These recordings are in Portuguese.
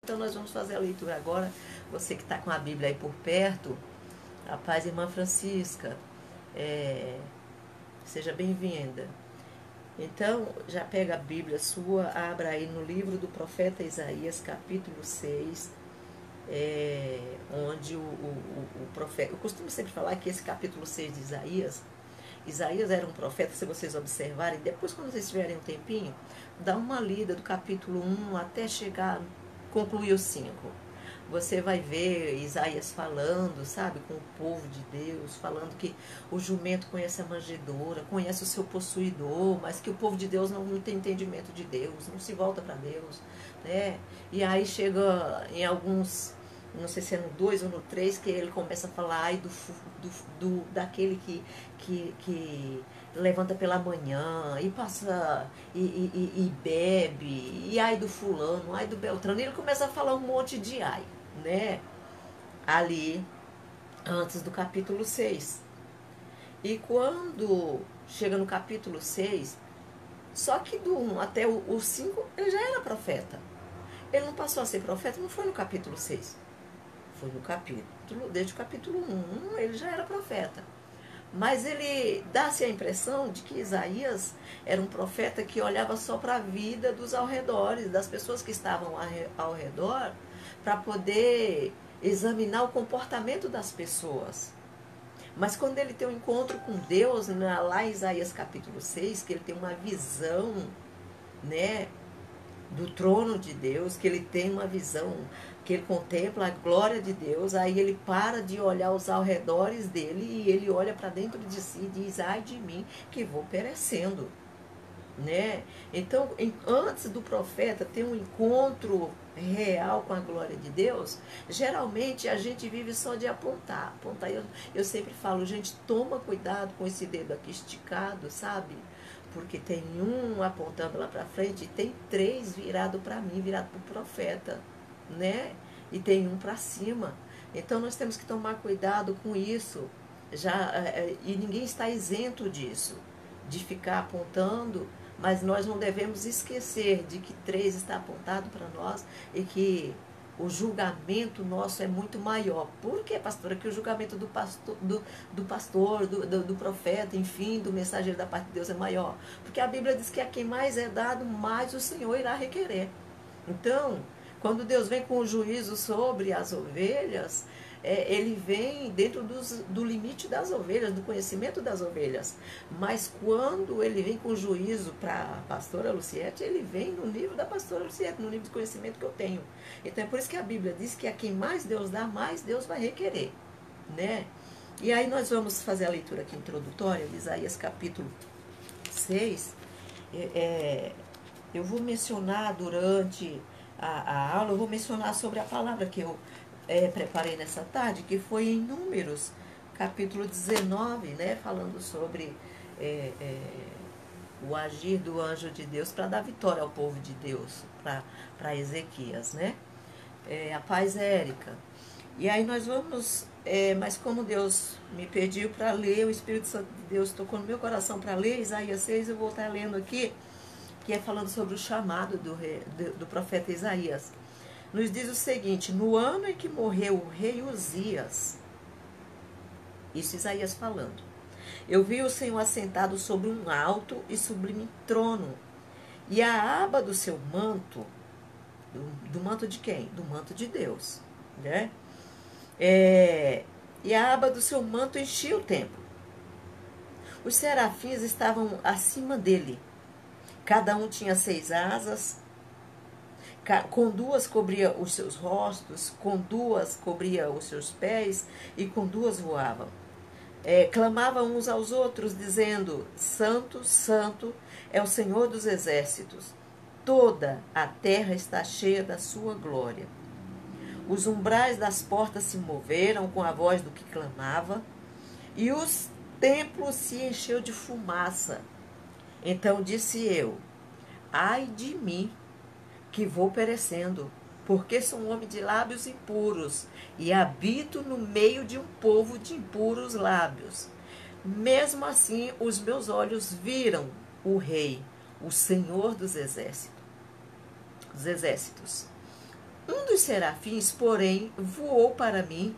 Então nós vamos fazer a leitura agora. Você que está com a Bíblia aí por perto, a paz, irmã Francisca, seja bem-vinda. Então, já pega a Bíblia sua, abra aí no livro do profeta Isaías, capítulo 6, onde o profeta... Eu costumo sempre falar que esse capítulo 6 de Isaías era um profeta, se vocês observarem, depois quando vocês tiverem um tempinho, dá uma lida do capítulo 1 até chegar, concluir o 5. Você vai ver Isaías falando, sabe, com o povo de Deus, falando que o jumento conhece a manjedoura, conhece o seu possuidor, mas que o povo de Deus não tem entendimento de Deus, não se volta para Deus, né? E aí chega em alguns, não sei se é no 2 ou no 3, que ele começa a falar ai daquele que levanta pela manhã e passa e bebe, e ai do fulano, ai do Beltrano. E ele começa a falar um monte de ai, né? Ali, antes do capítulo 6. E quando chega no capítulo 6, só que do 1 até o 5, ele já era profeta. Ele não passou a ser profeta, não foi no capítulo 6. Foi no capítulo, desde o capítulo 1, ele já era profeta. Mas ele dá-se a impressão de que Isaías era um profeta que olhava só para a vida dos arredores, das pessoas que estavam ao redor, para poder examinar o comportamento das pessoas. Mas quando ele tem um encontro com Deus, lá em Isaías capítulo 6, que ele tem uma visão, né, do trono de Deus, que ele tem uma visão, que ele contempla a glória de Deus, aí ele para de olhar os arredores dele e ele olha para dentro de si e diz, ai de mim que vou perecendo, né? Então, antes do profeta ter um encontro real com a glória de Deus, geralmente a gente vive só de apontar. Eu sempre falo, gente, toma cuidado com esse dedo aqui esticado, sabe? Porque tem um apontando lá para frente e tem 3 virado para mim, virado para o profeta, né? E tem um para cima. Então nós temos que tomar cuidado com isso. E ninguém está isento disso, de ficar apontando, mas nós não devemos esquecer de que 3 está apontado para nós e que o julgamento nosso é muito maior. Por que, pastora? Que o julgamento do pastor, do profeta, enfim, do mensageiro da parte de Deus é maior. Porque a Bíblia diz que a quem mais é dado, mais o Senhor irá requerer. Então, quando Deus vem com o juízo sobre as ovelhas, ele vem dentro do limite das ovelhas, do conhecimento das ovelhas. Mas quando ele vem com juízo para a pastora Luciete, ele vem no nível da pastora Luciete, no nível de conhecimento que eu tenho. Então é por isso que a Bíblia diz que a quem mais Deus dá, mais Deus vai requerer, né? E aí nós vamos fazer a leitura aqui introdutória de Isaías capítulo 6. Eu vou mencionar durante a aula, eu vou mencionar sobre a palavra que eu preparei nessa tarde, que foi em Números, capítulo 19, né, falando sobre o agir do anjo de Deus para dar vitória ao povo de Deus, para Ezequias, né? A paz, Érica. E aí nós vamos, mas como Deus me pediu para ler, o Espírito Santo de Deus tocou no meu coração para ler Isaías 6, eu vou estar lendo aqui, que é falando sobre o chamado do profeta Isaías. Nos diz o seguinte: no ano em que morreu o rei Uzias, isso Isaías falando, eu vi o Senhor assentado sobre um alto e sublime trono, e a aba do seu manto, do manto de quem? Do manto de Deus, né? E a aba do seu manto enchia o templo. Os serafins estavam acima dele, cada um tinha 6 asas, com 2 cobria os seus rostos, com 2 cobria os seus pés, e com 2 voavam. Clamavam uns aos outros, dizendo: Santo, Santo é o Senhor dos exércitos, toda a terra está cheia da sua glória. Os umbrais das portas se moveram com a voz do que clamava, e os templos se encheu de fumaça. Então disse eu: ai de mim, que vou perecendo, porque sou um homem de lábios impuros, e habito no meio de um povo de impuros lábios. Mesmo assim, os meus olhos viram o Rei, o Senhor dos exércitos. Um dos serafins, porém, voou para mim,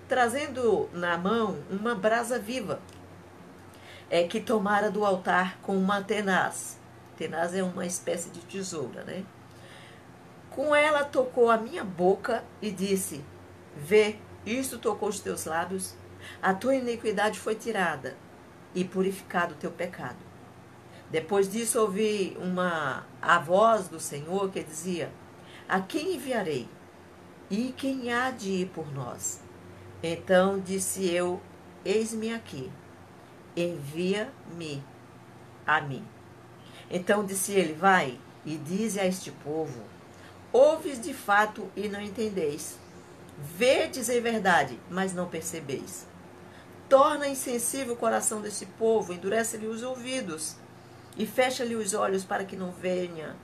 trazendo na mão uma brasa viva, que tomara do altar com uma tenaz. Tenaz é uma espécie de tesoura, né? Com ela tocou a minha boca e disse: Vê, isto tocou os teus lábios, a tua iniquidade foi tirada e purificado o teu pecado. Depois disso ouvi a voz do Senhor que dizia: A quem enviarei? E quem há de ir por nós? Então disse eu: Eis-me aqui, envia-me a mim. Então disse ele: Vai e dize a este povo: Ouves de fato e não entendeis. Vedes em verdade, mas não percebeis. Torna insensível o coração desse povo, endurece-lhe os ouvidos e fecha-lhe os olhos para que não venha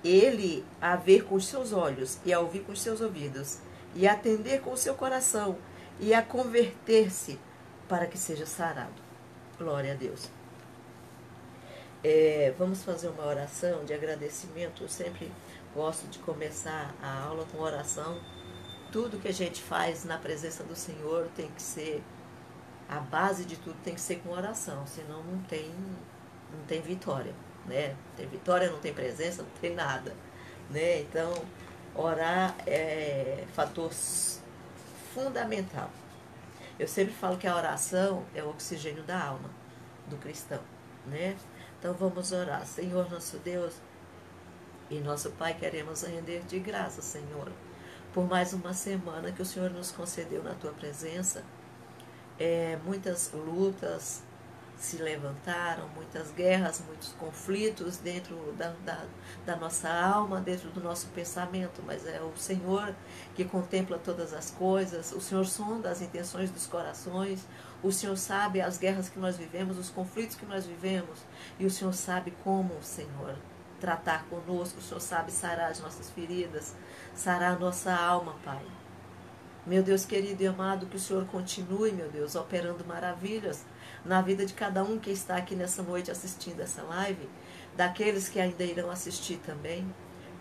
ele a ver com os seus olhos e a ouvir com os seus ouvidos e a atender com o seu coração e a converter-se para que seja sarado. Glória a Deus. Vamos fazer uma oração de agradecimento. Eu sempre gosto de começar a aula com oração. Tudo que a gente faz na presença do Senhor tem que ser, a base de tudo tem que ser com oração, senão não tem vitória, né? Não tem vitória, não tem presença, não tem nada, né? Então, orar é fator fundamental. Eu sempre falo que a oração é o oxigênio da alma do cristão, né? Então vamos orar. Senhor nosso Deus e nosso Pai, queremos render de graça, Senhor, por mais uma semana que o Senhor nos concedeu na Tua presença. Muitas lutas se levantaram, muitas guerras, muitos conflitos dentro da nossa alma, dentro do nosso pensamento, mas é o Senhor que contempla todas as coisas, o Senhor sonda as intenções dos corações, o Senhor sabe as guerras que nós vivemos, os conflitos que nós vivemos, e o Senhor sabe como, Senhor, tratar conosco, o Senhor sabe sarar as nossas feridas, sarar a nossa alma, Pai. Meu Deus querido e amado, que o Senhor continue, meu Deus, operando maravilhas na vida de cada um que está aqui nessa noite assistindo essa live, daqueles que ainda irão assistir também.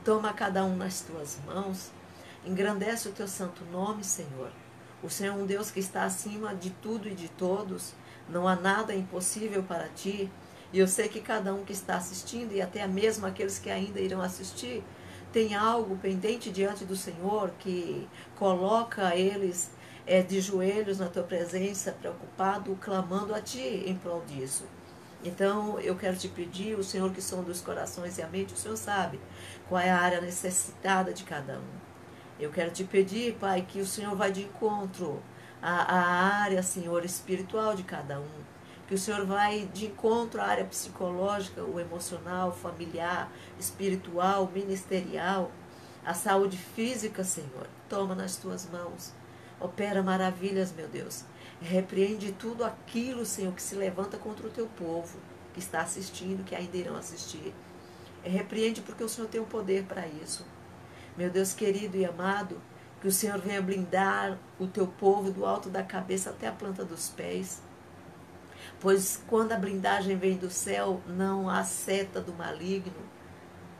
Toma cada um nas tuas mãos, engrandece o teu santo nome, Senhor. O Senhor é um Deus que está acima de tudo e de todos, não há nada impossível para ti, e eu sei que cada um que está assistindo, e até mesmo aqueles que ainda irão assistir, tem algo pendente diante do Senhor que coloca eles de joelhos na tua presença, preocupado, clamando a ti em prol disso. Então eu quero te pedir, o Senhor que sonda os corações e a mente, o Senhor sabe qual é a área necessitada de cada um. Eu quero te pedir, Pai, que o Senhor vá de encontro à área, Senhor, espiritual de cada um. Que o Senhor vai de encontro à área psicológica, o emocional, familiar, espiritual, ministerial, a saúde física, Senhor. Toma nas tuas mãos. Opera maravilhas, meu Deus. Repreende tudo aquilo, Senhor, que se levanta contra o teu povo, que está assistindo, que ainda irão assistir. Repreende porque o Senhor tem o poder para isso. Meu Deus querido e amado, que o Senhor venha blindar o teu povo do alto da cabeça até a planta dos pés. Pois quando a blindagem vem do céu, não há seta do maligno,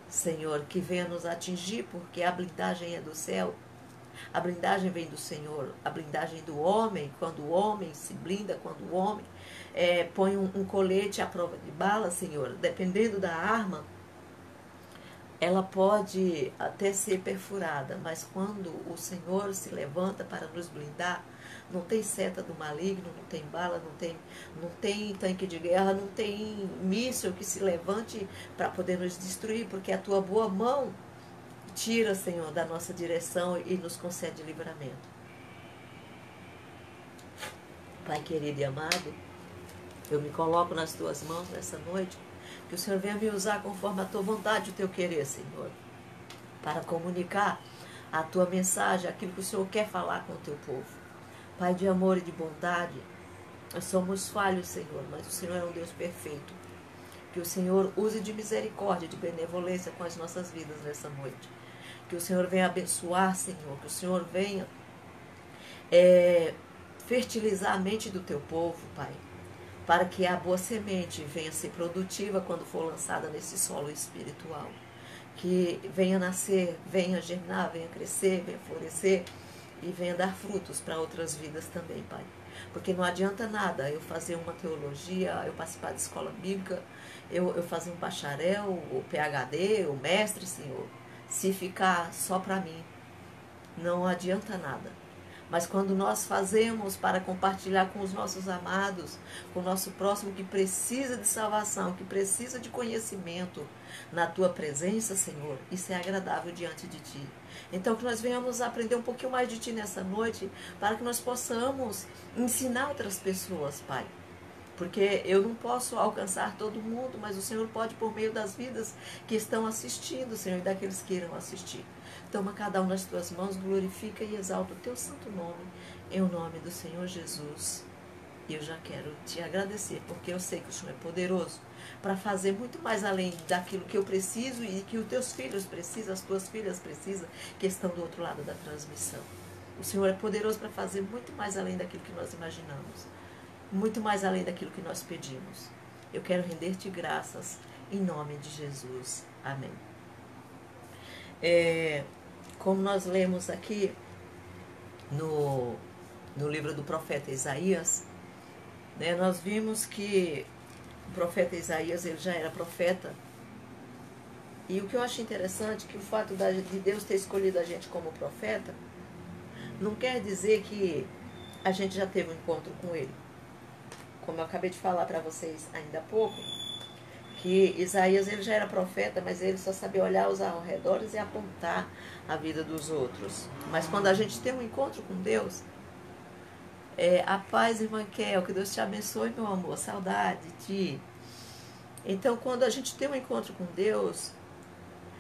Senhor, que venha nos atingir, porque a blindagem é do céu. A blindagem vem do Senhor, a blindagem do homem, quando o homem se blinda, quando o homem põe um colete à prova de bala, Senhor, dependendo da arma, ela pode até ser perfurada, mas quando o Senhor se levanta para nos blindar, não tem seta do maligno, não tem bala, não tem tanque de guerra, não tem míssil que se levante para poder nos destruir, porque a tua boa mão tira, Senhor, da nossa direção e nos concede livramento. Pai querido e amado, eu me coloco nas tuas mãos nessa noite, que o Senhor venha me usar conforme a tua vontade e o teu querer, Senhor, para comunicar a tua mensagem, aquilo que o Senhor quer falar com o teu povo. Pai de amor e de bondade, nós somos falhos, Senhor, mas o Senhor é um Deus perfeito. Que o Senhor use de misericórdia, de benevolência com as nossas vidas nessa noite. Que o Senhor venha abençoar, Senhor, que o Senhor venha fertilizar a mente do teu povo, Pai, para que a boa semente venha ser produtiva quando for lançada nesse solo espiritual. que venha nascer, venha germinar, venha crescer, venha florescer e venha dar frutos para outras vidas também, Pai. Porque não adianta nada eu fazer uma teologia, eu participar de escola bíblica, eu fazer um bacharel, o PhD, o mestre, Senhor, se ficar só para mim. Não adianta nada. Mas quando nós fazemos para compartilhar com os nossos amados, com o nosso próximo que precisa de salvação, que precisa de conhecimento na Tua presença, Senhor, isso é agradável diante de Ti. Então que nós venhamos aprender um pouquinho mais de Ti nessa noite, para que nós possamos ensinar outras pessoas, Pai. Porque eu não posso alcançar todo mundo, mas o Senhor pode por meio das vidas que estão assistindo, Senhor, e daqueles que irão assistir. Toma cada um nas tuas mãos, glorifica e exalta o teu santo nome, em o nome do Senhor Jesus. E eu já quero te agradecer, porque eu sei que o Senhor é poderoso para fazer muito mais além daquilo que eu preciso e que os teus filhos precisam, as tuas filhas precisam, que estão do outro lado da transmissão. O Senhor é poderoso para fazer muito mais além daquilo que nós imaginamos, muito mais além daquilo que nós pedimos. Eu quero render-te graças em nome de Jesus. Amém. Como nós lemos aqui no livro do profeta Isaías, né, nós vimos que o profeta Isaías ele já era profeta. E o que eu acho interessante é que o fato de Deus ter escolhido a gente como profeta não quer dizer que a gente já teve um encontro com ele. Como eu acabei de falar para vocês ainda há pouco, que Isaías ele já era profeta, mas ele só sabia olhar os arredores e apontar a vida dos outros. Mas quando a gente tem um encontro com Deus, a paz, irmã Kel, que Deus te abençoe, meu amor, saudade de ti. Então, quando a gente tem um encontro com Deus,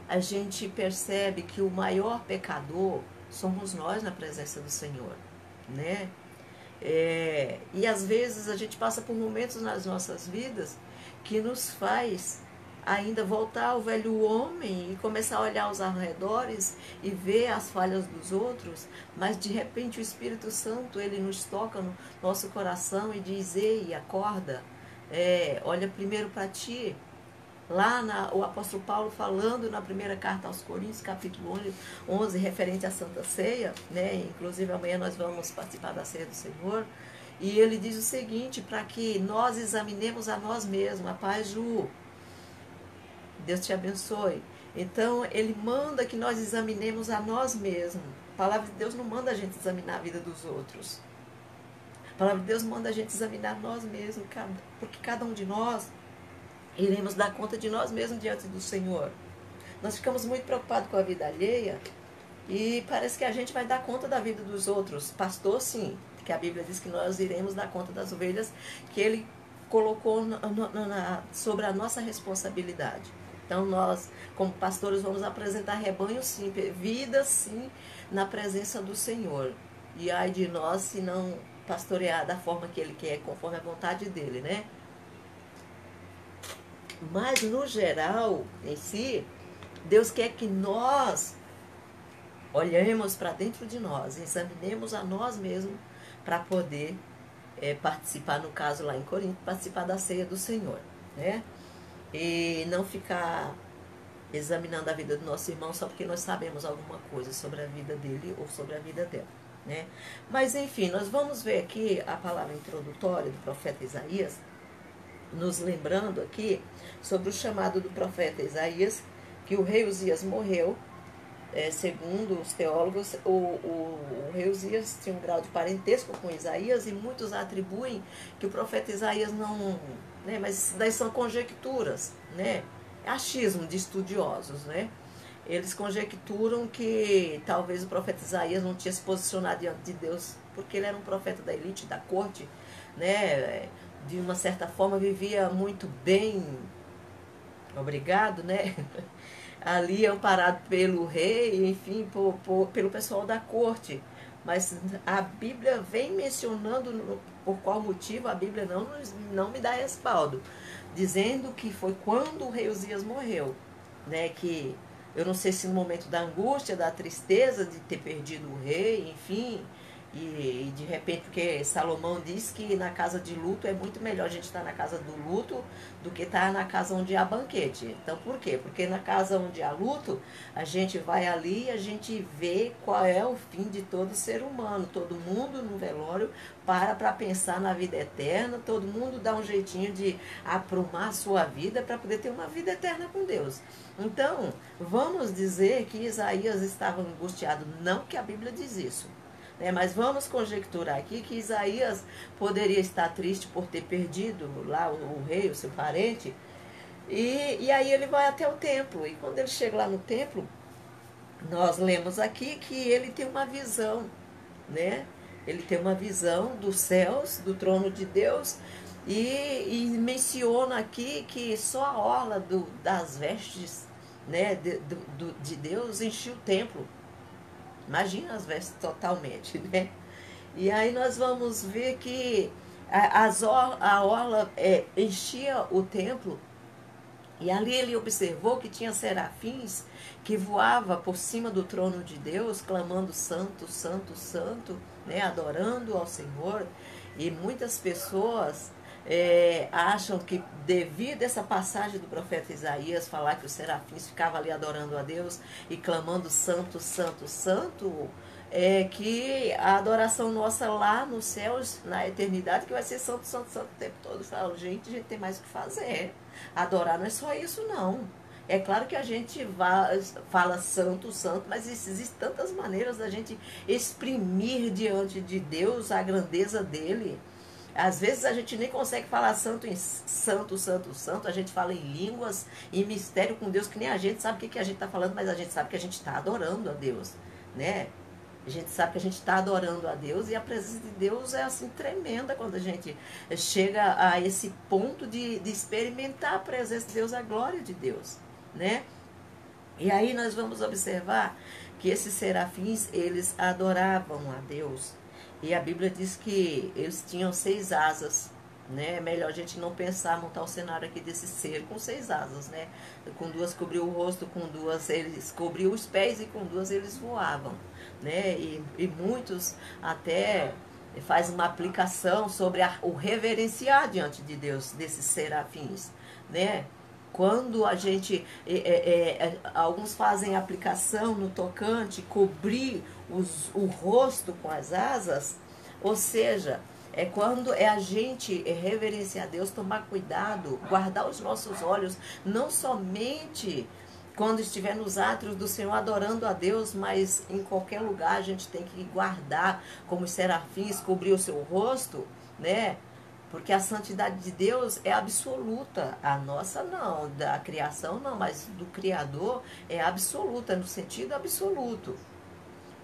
a gente percebe que o maior pecador somos nós na presença do Senhor, né? E às vezes a gente passa por momentos nas nossas vidas que nos faz ainda voltar ao velho homem e começar a olhar os arredores e ver as falhas dos outros, mas de repente o Espírito Santo ele nos toca no nosso coração e diz: ei, acorda, olha primeiro para ti. Lá o apóstolo Paulo falando na primeira carta aos Coríntios, capítulo 11, referente à Santa Ceia, né? Inclusive amanhã nós vamos participar da Ceia do Senhor, e ele diz o seguinte, para que nós examinemos a nós mesmos. A paz, Ju, Deus te abençoe. Então ele manda que nós examinemos a nós mesmos. A palavra de Deus não manda a gente examinar a vida dos outros. A palavra de Deus manda a gente examinar nós mesmos, porque cada um de nós iremos dar conta de nós mesmos diante do Senhor. Nós ficamos muito preocupados com a vida alheia e parece que a gente vai dar conta da vida dos outros. Pastor, sim, porque a Bíblia diz que nós iremos dar conta das ovelhas que Ele colocou sobre a nossa responsabilidade. Então nós, como pastores, vamos apresentar rebanho sim, vida sim, na presença do Senhor. E ai de nós se não pastorear da forma que Ele quer, conforme a vontade dEle, né? Mas, no geral, em si, Deus quer que nós olhemos para dentro de nós, examinemos a nós mesmos para poder participar, no caso lá em Corinto, participar da ceia do Senhor, né? E não ficar examinando a vida do nosso irmão só porque nós sabemos alguma coisa sobre a vida dele ou sobre a vida dela, né? Mas, enfim, nós vamos ver aqui a palavra introdutória do profeta Isaías, nos lembrando aqui sobre o chamado do profeta Isaías, que o rei Uzias morreu. Segundo os teólogos, o rei Uzias tinha um grau de parentesco com Isaías e muitos atribuem que o profeta Isaías não... né, mas daí são conjecturas, né? Achismo de estudiosos, né? Eles conjecturam que talvez o profeta Isaías não tinha se posicionado diante de Deus porque ele era um profeta da elite, da corte, né? De uma certa forma vivia muito bem, obrigado, né? Ali amparado pelo rei, enfim, pelo pessoal da corte. Mas a Bíblia vem mencionando por qual motivo. A Bíblia não me dá respaldo, dizendo que foi quando o rei Uzias morreu, né? Que eu não sei se no momento da angústia, da tristeza de ter perdido o rei, enfim, E de repente, porque Salomão diz que na casa de luto é muito melhor a gente estar na casa do luto do que estar na casa onde há banquete. Então, por quê? Porque na casa onde há luto, a gente vai ali e a gente vê qual é o fim de todo ser humano. Todo mundo no velório para pensar na vida eterna, todo mundo dá um jeitinho de aprumar a sua vida para poder ter uma vida eterna com Deus. Então, vamos dizer que Isaías estava angustiado, não que a Bíblia diz isso. Mas vamos conjecturar aqui que Isaías poderia estar triste por ter perdido lá o rei, o seu parente, e aí ele vai até o templo. E quando ele chega lá no templo, nós lemos aqui que ele tem uma visão, né? Ele tem uma visão dos céus, do trono de Deus, e menciona aqui que só a orla das vestes, né, de Deus enchia o templo. Imagina as vestes totalmente, né? E aí nós vamos ver que a orla enchia o templo, e ali ele observou que tinha serafins que voava por cima do trono de Deus, clamando santo, santo, santo, né? Adorando ao Senhor. E muitas pessoas acham que devido a essa passagem do profeta Isaías falar que os serafins ficavam ali adorando a Deus e clamando santo, santo, santo, que a adoração nossa lá nos céus, na eternidade, que vai ser santo, santo, santo o tempo todo. Falam, gente, a gente tem mais o que fazer. Adorar não é só isso, não. É claro que a gente fala santo, santo, mas existem tantas maneiras da gente exprimir diante de Deus a grandeza dele. Às vezes a gente nem consegue falar santo em santo, santo, santo. A gente fala em línguas, em mistério com Deus, que nem a gente sabe o que a gente está falando, mas a gente sabe que a gente está adorando a Deus, né? A gente sabe que a gente está adorando a Deus, e a presença de Deus é assim tremenda quando a gente chega a esse ponto de experimentar a presença de Deus, a glória de Deus, né? E aí nós vamos observar que esses serafins, eles adoravam a Deus. E a Bíblia diz que eles tinham 6 asas, né? É melhor a gente não pensar, montar o cenário aqui desse ser com 6 asas, né? Com 2 cobriu o rosto, com 2 eles cobriu os pés, e com 2 eles voavam, né? E muitos até faz uma aplicação sobre o reverenciar diante de Deus desses serafins, né? Quando a gente, alguns fazem aplicação no tocante, cobrir o rosto com as asas, ou seja, quando a gente reverenciar a Deus, tomar cuidado, guardar os nossos olhos, não somente quando estiver nos átrios do Senhor adorando a Deus, mas em qualquer lugar a gente tem que guardar, como os serafins, cobrir o seu rosto, né? Porque a santidade de Deus é absoluta. A nossa não, da criação não, mas do Criador é absoluta, no sentido absoluto.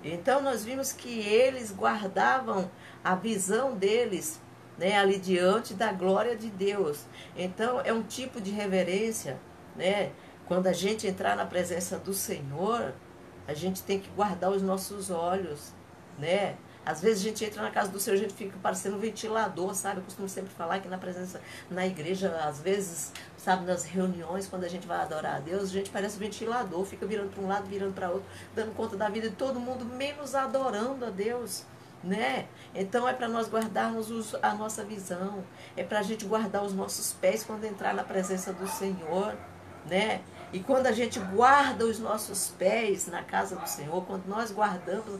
Então nós vimos que eles guardavam a visão deles, né, ali diante da glória de Deus. Então é um tipo de reverência, né? Quando a gente entrar na presença do Senhor, a gente tem que guardar os nossos olhos, né? Às vezes a gente entra na casa do Senhor, a gente fica parecendo um ventilador, sabe? Eu costumo sempre falar que na presença, na igreja, às vezes, sabe, nas reuniões, quando a gente vai adorar a Deus, a gente parece um ventilador, fica virando para um lado, virando para outro, dando conta da vida de todo mundo, menos adorando a Deus, né? Então é para nós guardarmos a nossa visão, é para a gente guardar os nossos pés quando entrar na presença do Senhor, né? E quando a gente guarda os nossos pés na casa do Senhor, quando nós guardamos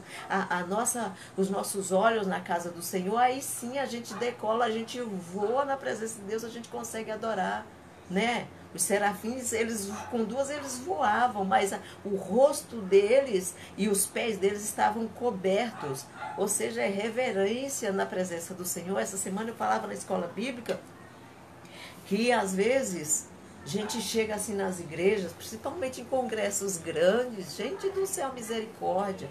os nossos olhos na casa do Senhor, aí sim a gente decola, a gente voa na presença de Deus, a gente consegue adorar, né? Os serafins, eles com 2 eles voavam, mas o rosto deles e os pés deles estavam cobertos, ou seja, é reverência na presença do Senhor. Essa semana eu falava na escola bíblica que às vezes a gente chega assim nas igrejas, principalmente em congressos grandes, gente do céu, misericórdia.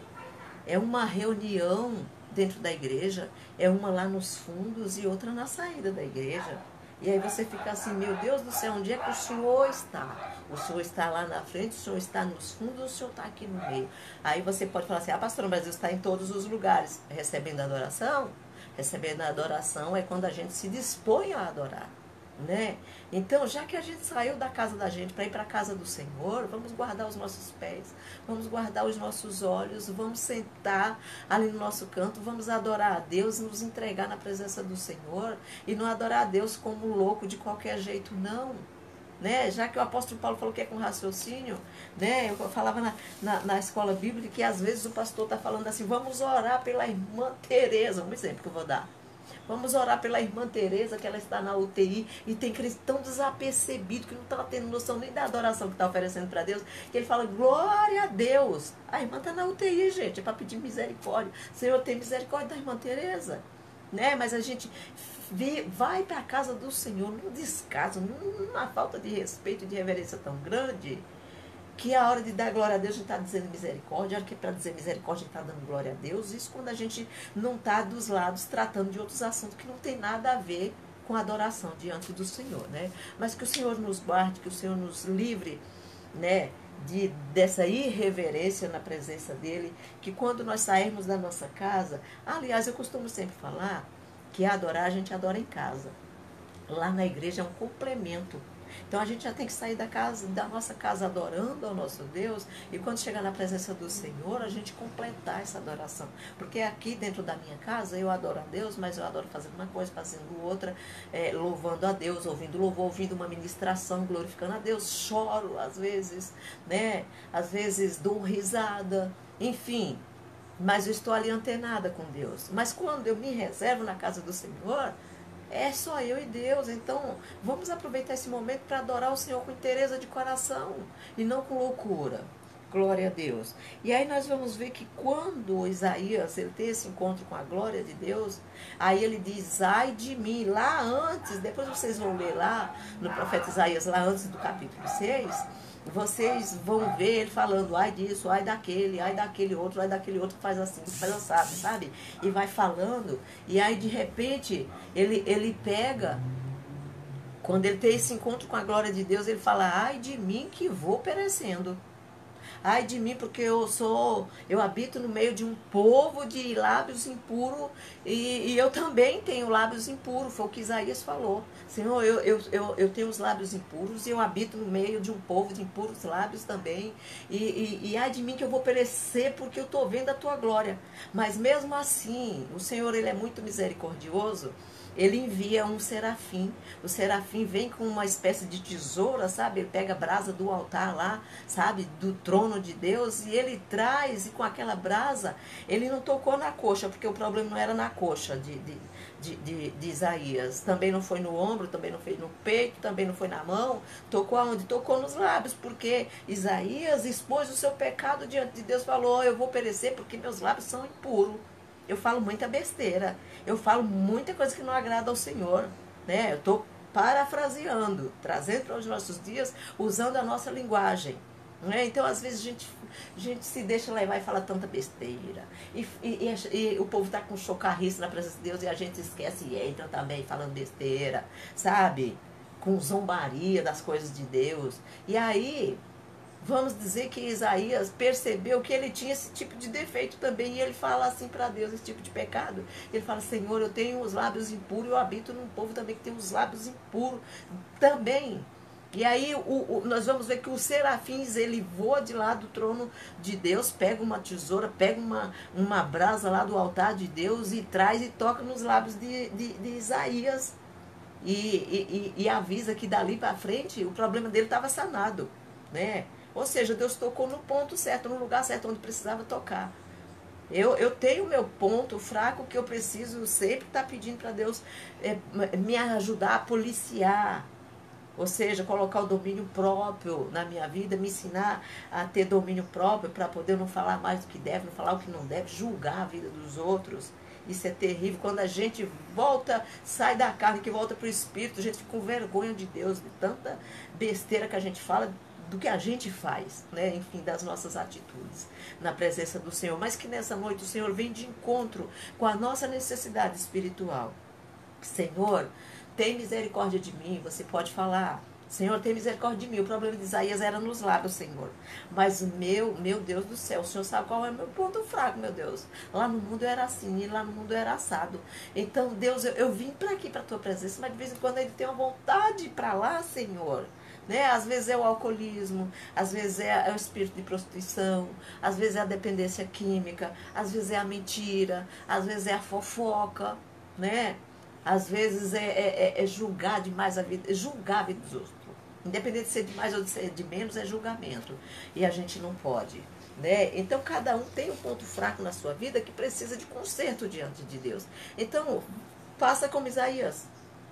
É uma reunião dentro da igreja, é uma lá nos fundos e outra na saída da igreja. E aí você fica assim, meu Deus do céu, onde é que o Senhor está? O Senhor está lá na frente, o Senhor está nos fundos, o Senhor está aqui no meio. Aí você pode falar assim, pastora, mas Deus está em todos os lugares. Recebendo adoração? Recebendo a adoração é quando a gente se dispõe a adorar. né? Então, já que a gente saiu da casa da gente para ir para a casa do Senhor, vamos guardar os nossos pés, vamos guardar os nossos olhos, vamos sentar ali no nosso canto, vamos adorar a Deus, nos entregar na presença do Senhor e não adorar a Deus como louco de qualquer jeito, não. Né? Já que o apóstolo Paulo falou que é com raciocínio, né? Eu falava na escola bíblica que às vezes o pastor está falando assim, vamos orar pela irmã Tereza, um exemplo que eu vou dar. Vamos orar pela irmã Tereza, que ela está na UTI e tem cristão desapercebido, que não está tendo noção nem da adoração que está oferecendo para Deus, que ele fala, glória a Deus. A irmã está na UTI, gente, é para pedir misericórdia. Senhor, tem misericórdia da irmã Tereza. Né? Mas a gente vai para a casa do Senhor num descaso, numa falta de respeito e de reverência tão grande, que a hora de dar glória a Deus a gente está dizendo misericórdia, a hora que para dizer misericórdia a gente está dando glória a Deus. Isso quando a gente não está dos lados tratando de outros assuntos que não tem nada a ver com a adoração diante do Senhor, né? Mas que o Senhor nos guarde, que o Senhor nos livre, né? Dessa irreverência na presença dele, que quando nós sairmos da nossa casa, aliás, eu costumo sempre falar que adorar a gente adora em casa. Lá na igreja é um complemento. Então a gente já tem que sair da nossa casa adorando ao nosso Deus e quando chegar na presença do Senhor a gente completar essa adoração. Porque aqui dentro da minha casa eu adoro a Deus, mas eu adoro fazendo uma coisa, fazendo outra, louvando a Deus, ouvindo louvor, ouvindo uma ministração, glorificando a Deus, choro às vezes, né? Às vezes dou risada, enfim. Mas eu estou ali antenada com Deus. Mas quando eu me reservo na casa do Senhor, é só eu e Deus. Então, vamos aproveitar esse momento para adorar o Senhor com inteireza de coração e não com loucura. Glória a Deus. E aí nós vamos ver que quando Isaías ele tem esse encontro com a glória de Deus, aí ele diz, ai de mim, lá antes, depois vocês vão ler lá no profeta Isaías, lá antes do capítulo 6, vocês vão ver ele falando, ai disso, ai daquele outro que faz assim, que faz assado, sabe? E vai falando, e aí de repente ele pega, quando ele tem esse encontro com a glória de Deus, ele fala, ai de mim que vou perecendo. Ai de mim, porque eu habito no meio de um povo de lábios impuros e eu também tenho lábios impuros, foi o que Isaías falou. Senhor, eu tenho os lábios impuros e eu habito no meio de um povo de impuros lábios também. E ai de mim que eu vou perecer porque eu estou vendo a tua glória. Mas mesmo assim, o Senhor ele é muito misericordioso. Ele envia um serafim. O serafim vem com uma espécie de tesoura, sabe? Ele pega a brasa do altar lá, sabe? Do trono de Deus. E ele traz, e com aquela brasa, ele não tocou na coxa, porque o problema não era na coxa de Isaías. Também não foi no ombro, também não foi no peito, também não foi na mão. Tocou aonde? Tocou nos lábios, porque Isaías expôs o seu pecado diante de Deus. Falou, eu vou perecer porque meus lábios são impuros. Eu falo muita besteira. Eu falo muita coisa que não agrada ao Senhor. Né? Eu estou parafraseando, trazendo para os nossos dias, usando a nossa linguagem. Né? Então, às vezes, a gente se deixa levar e fala tanta besteira. E o povo está com chocarrice na presença de Deus e a gente esquece e entra também falando besteira, sabe? Com zombaria das coisas de Deus. E aí, vamos dizer que Isaías percebeu que ele tinha esse tipo de defeito também. E ele fala assim para Deus, esse tipo de pecado. Ele fala, Senhor, eu tenho os lábios impuros, eu habito num povo também que tem os lábios impuros também. E aí nós vamos ver que os serafins, ele voa de lá do trono de Deus, pega uma tesoura, pega uma brasa lá do altar de Deus e traz e toca nos lábios de Isaías. E avisa que dali para frente o problema dele estava sanado, né? Ou seja, Deus tocou no ponto certo, no lugar certo, onde precisava tocar. Eu tenho o meu ponto fraco que eu preciso sempre estar pedindo para Deus me ajudar a policiar. Ou seja, colocar o domínio próprio na minha vida, me ensinar a ter domínio próprio para poder não falar mais do que deve, não falar o que não deve, julgar a vida dos outros. Isso é terrível. Quando a gente volta, sai da carne, que volta para o Espírito, a gente fica com vergonha de Deus, de tanta besteira que a gente fala, do que a gente faz, né? Enfim, das nossas atitudes na presença do Senhor. Mas que nessa noite o Senhor vem de encontro com a nossa necessidade espiritual. Senhor, tem misericórdia de mim, você pode falar. Senhor, tem misericórdia de mim. O problema de Isaías era nos lábios, Senhor. Mas meu Deus do céu, o Senhor sabe qual é o meu ponto fraco, meu Deus. Lá no mundo eu era assim, e lá no mundo eu era assado. Então, Deus, eu vim para aqui, para a tua presença, mas de vez em quando ele tem uma vontade para lá, Senhor. Né? Às vezes é o alcoolismo, às vezes é o espírito de prostituição, às vezes é a dependência química, às vezes é a mentira, às vezes é a fofoca, né? Às vezes é julgar demais a vida, julgar a vida dos outros. Independente de ser de mais ou de ser de menos, é julgamento. E a gente não pode. Né? Então, cada um tem um ponto fraco na sua vida que precisa de conserto diante de Deus. Então, faça como Isaías.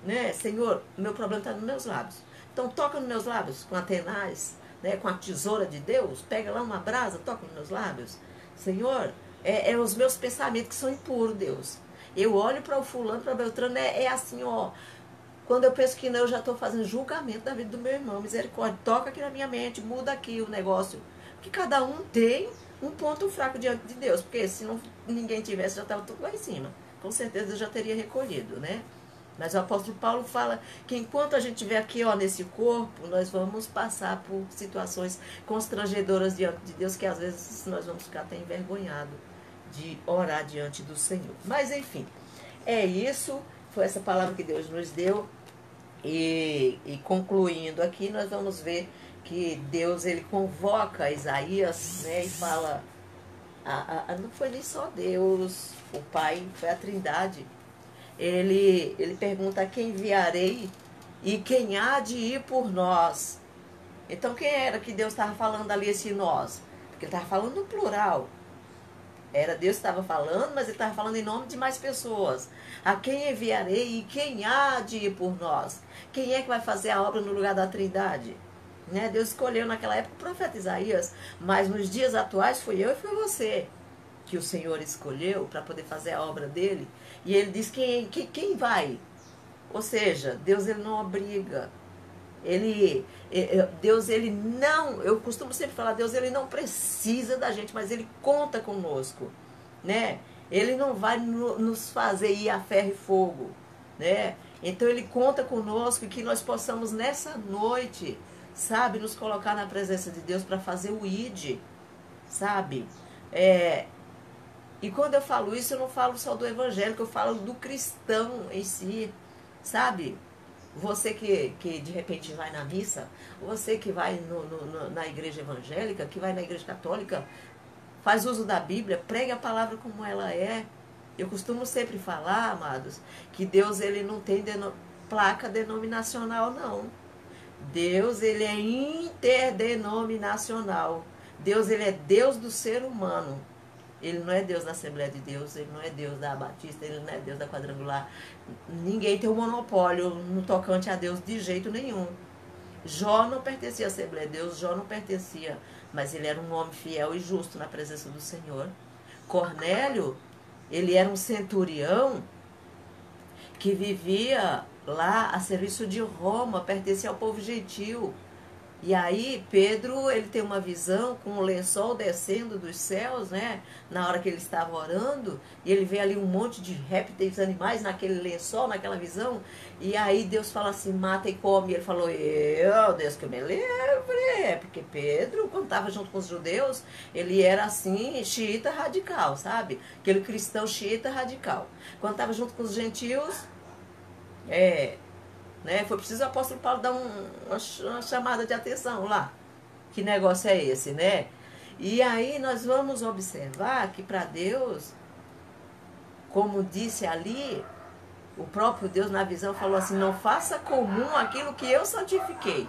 Né? Senhor, meu problema está nos meus lábios. Então, toca nos meus lábios com a tenaz, né? Com a tesoura de Deus. Pega lá uma brasa, toca nos meus lábios. Senhor, é os meus pensamentos que são impuros, Deus. Eu olho para o fulano, para o Beltrano, é assim, ó. Quando eu penso que não, eu já estou fazendo julgamento da vida do meu irmão. Misericórdia, toca aqui na minha mente, muda aqui o negócio. Porque cada um tem um ponto fraco diante de Deus. Porque se não, ninguém tivesse, já estava tudo lá em cima. Com certeza eu já teria recolhido, né? Mas o apóstolo Paulo fala que enquanto a gente estiver aqui, ó, nesse corpo, nós vamos passar por situações constrangedoras diante de Deus, que às vezes nós vamos ficar até envergonhados de orar diante do Senhor. Mas enfim, é isso. Foi essa palavra que Deus nos deu. E concluindo aqui, nós vamos ver que Deus, ele convoca Isaías, né, e fala, não foi nem só Deus, o Pai, foi a Trindade. Ele pergunta: quem enviarei e quem há de ir por nós? Então, quem era que Deus estava falando ali, esse nós? Porque ele estava falando no plural. Era Deus que estava falando, mas ele estava falando em nome de mais pessoas. A quem enviarei e quem há de ir por nós? Quem é que vai fazer a obra no lugar da Trindade? Né? Deus escolheu naquela época o profeta Isaías, mas nos dias atuais foi eu e foi você que o Senhor escolheu para poder fazer a obra dele. E ele diz quem vai. Ou seja, Deus, ele não obriga. Deus, ele não, eu costumo sempre falar, Deus, ele não precisa da gente, mas ele conta conosco, né? Ele não vai nos fazer ir a ferro e fogo, né? Então ele conta conosco e que nós possamos nessa noite, sabe, nos colocar na presença de Deus para fazer o ID, sabe? E quando eu falo isso, eu não falo só do evangélico, eu falo do cristão em si, sabe? Você que de repente vai na missa, você que vai na igreja evangélica, que vai na igreja católica, faz uso da Bíblia, pregue a palavra como ela é. Eu costumo sempre falar, amados, que Deus, ele não tem placa denominacional, não. Deus, ele é interdenominacional. Deus, ele é Deus do ser humano. Ele não é Deus da Assembleia de Deus, ele não é Deus da Batista, ele não é Deus da Quadrangular. Ninguém tem um monopólio no tocante a Deus de jeito nenhum. Jó não pertencia à Assembleia de Deus, Jó não pertencia, mas ele era um homem fiel e justo na presença do Senhor. Cornélio, ele era um centurião que vivia lá a serviço de Roma, pertencia ao povo gentil. E aí Pedro, ele tem uma visão com o lençol descendo dos céus, né? Na hora que ele estava orando, e ele vê ali um monte de répteis, animais naquele lençol, naquela visão. E aí Deus fala assim: mata e come. E ele falou: Deus que eu me livre. Porque Pedro, quando estava junto com os judeus, ele era assim, xiita radical, sabe? Aquele cristão xiita radical. Quando estava junto com os gentios, né? Foi preciso o apóstolo Paulo dar uma chamada de atenção lá. Que negócio é esse, né? E aí nós vamos observar que para Deus, como disse ali, o próprio Deus na visão falou assim: não faça comum aquilo que eu santifiquei.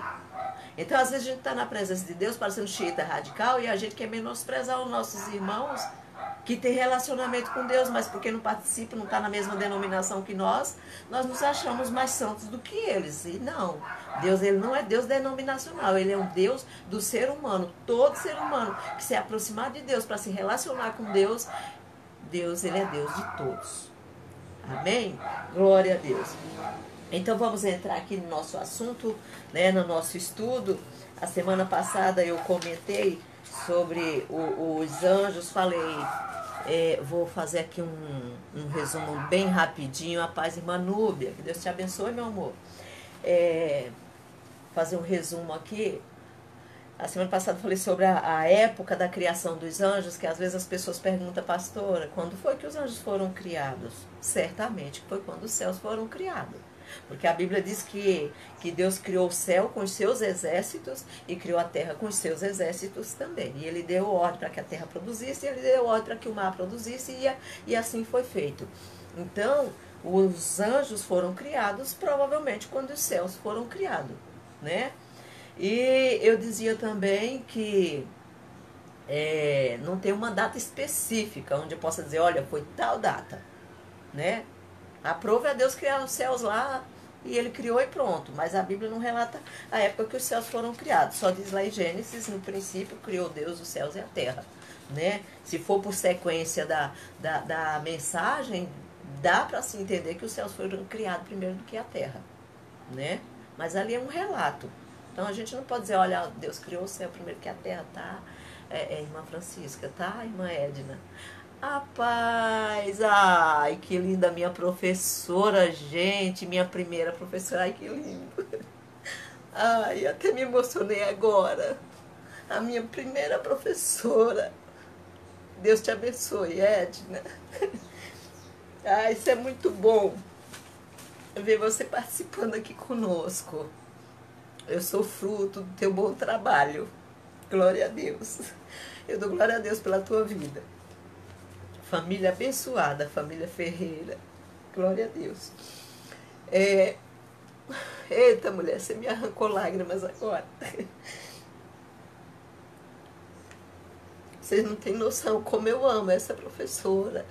Então às vezes a gente está na presença de Deus parecendo xiita radical e a gente quer menosprezar os nossos irmãos que tem relacionamento com Deus, mas porque não participa, não está na mesma denominação que nós nos achamos mais santos do que eles. E não, Deus, ele não é Deus denominacional, ele é um Deus do ser humano. Todo ser humano que se aproximar de Deus para se relacionar com Deus, Deus, ele é Deus de todos. Amém? Glória a Deus. Então vamos entrar aqui no nosso assunto, né, no nosso estudo. A semana passada eu comentei sobre os anjos, falei, vou fazer aqui um resumo bem rapidinho. A paz, irmã Núbia, que Deus te abençoe, meu amor. fazer um resumo aqui. A semana passada eu falei sobre a época da criação dos anjos, que às vezes as pessoas perguntam, pastora, quando foi que os anjos foram criados? Certamente foi quando os céus foram criados. Porque a Bíblia diz que Deus criou o céu com os seus exércitos e criou a terra com os seus exércitos também. E ele deu ordem para que a terra produzisse, e ele deu ordem para que o mar produzisse, e assim foi feito. Então, os anjos foram criados provavelmente quando os céus foram criados, né? E eu dizia também que não tem uma data específica onde eu possa dizer, olha, foi tal data, né? Aprove a Deus criar os céus lá e ele criou e pronto. Mas a Bíblia não relata a época que os céus foram criados. Só diz lá em Gênesis, no princípio, criou Deus os céus e a terra, né? Se for por sequência da mensagem, dá para se entender que os céus foram criados primeiro do que a terra, né? Mas ali é um relato. Então a gente não pode dizer, olha, Deus criou o céu primeiro que a terra, tá? Irmã Francisca, tá? Irmã Edna. Rapaz, ai, que linda minha professora, gente, minha primeira professora, ai, que lindo. Ai, até me emocionei agora. A minha primeira professora. Deus te abençoe, Edna. Ah, isso é muito bom ver você participando aqui conosco. Eu sou fruto do teu bom trabalho. Glória a Deus. Eu dou glória a Deus pela tua vida. Família abençoada, família Ferreira. Glória a Deus. Eita, mulher, você me arrancou lágrimas agora. Vocês não têm noção como eu amo essa professora.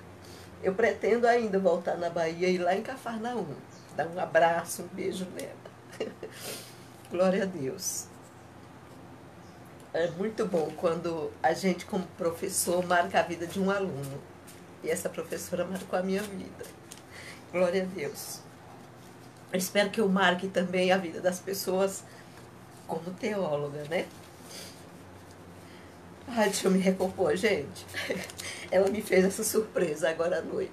Eu pretendo ainda voltar na Bahia e ir lá em Cafarnaum. Dar um abraço, um beijo nela. Glória a Deus. É muito bom quando a gente, como professor, marca a vida de um aluno. E essa professora marcou a minha vida. Glória a Deus. Eu espero que eu marque também a vida das pessoas como teóloga, né? Ai, deixa eu me recompor, gente. Ela me fez essa surpresa agora à noite,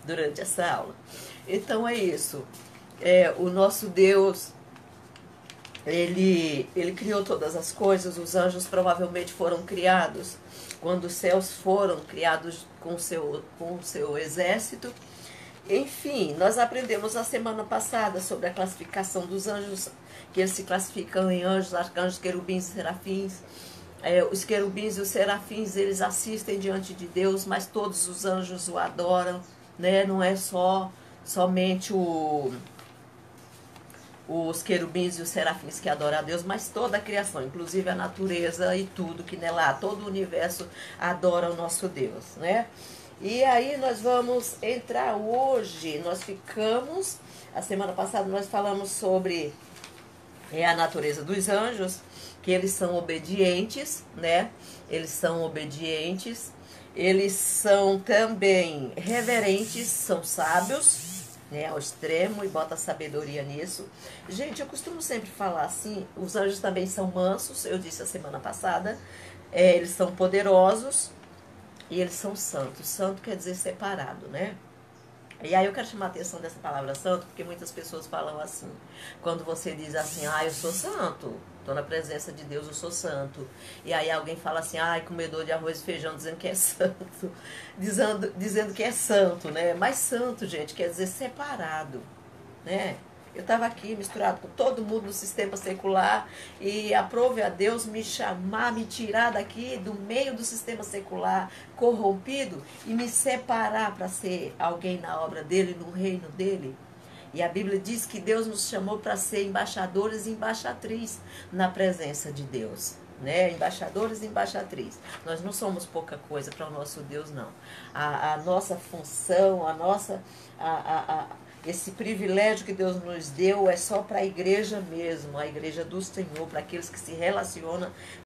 durante essa aula. Então é isso. O nosso Deus, ele criou todas as coisas. Os anjos provavelmente foram criados quando os céus foram criados com o seu exército. Enfim, nós aprendemos na semana passada sobre a classificação dos anjos, que eles se classificam em anjos, arcanjos, querubins e serafins. Os querubins e os serafins, eles assistem diante de Deus, mas todos os anjos o adoram, né? Não é somente os querubins e os serafins que adoram a Deus, mas toda a criação, inclusive a natureza e tudo que nela há, todo o universo adora o nosso Deus, né? E aí nós vamos entrar hoje, a semana passada nós falamos sobre a natureza dos anjos, que eles são obedientes, né? Eles são obedientes, eles são também reverentes, são sábios, né, ao extremo, e bota sabedoria nisso. Gente, eu costumo sempre falar assim, os anjos também são mansos, eu disse a semana passada, eles são poderosos e eles são santos. Santo quer dizer separado, né? E aí eu quero chamar a atenção dessa palavra santo, porque muitas pessoas falam assim, quando você diz assim, eu sou santo, estou na presença de Deus, eu sou santo. E aí alguém fala assim, comedor de arroz e feijão, dizendo que é santo, dizendo que é santo, né? Mas santo, gente, quer dizer separado, né? Eu estava aqui misturado com todo mundo no sistema secular e aprove a Deus me chamar, me tirar daqui do meio do sistema secular corrompido e me separar para ser alguém na obra dele, no reino dele. E a Bíblia diz que Deus nos chamou para ser embaixadores e embaixatriz na presença de Deus, né? Embaixadores e embaixatriz. Nós não somos pouca coisa para o nosso Deus, não. A nossa função, esse privilégio que Deus nos deu é só para a igreja mesmo, a igreja do Senhor, para aqueles que se relacionam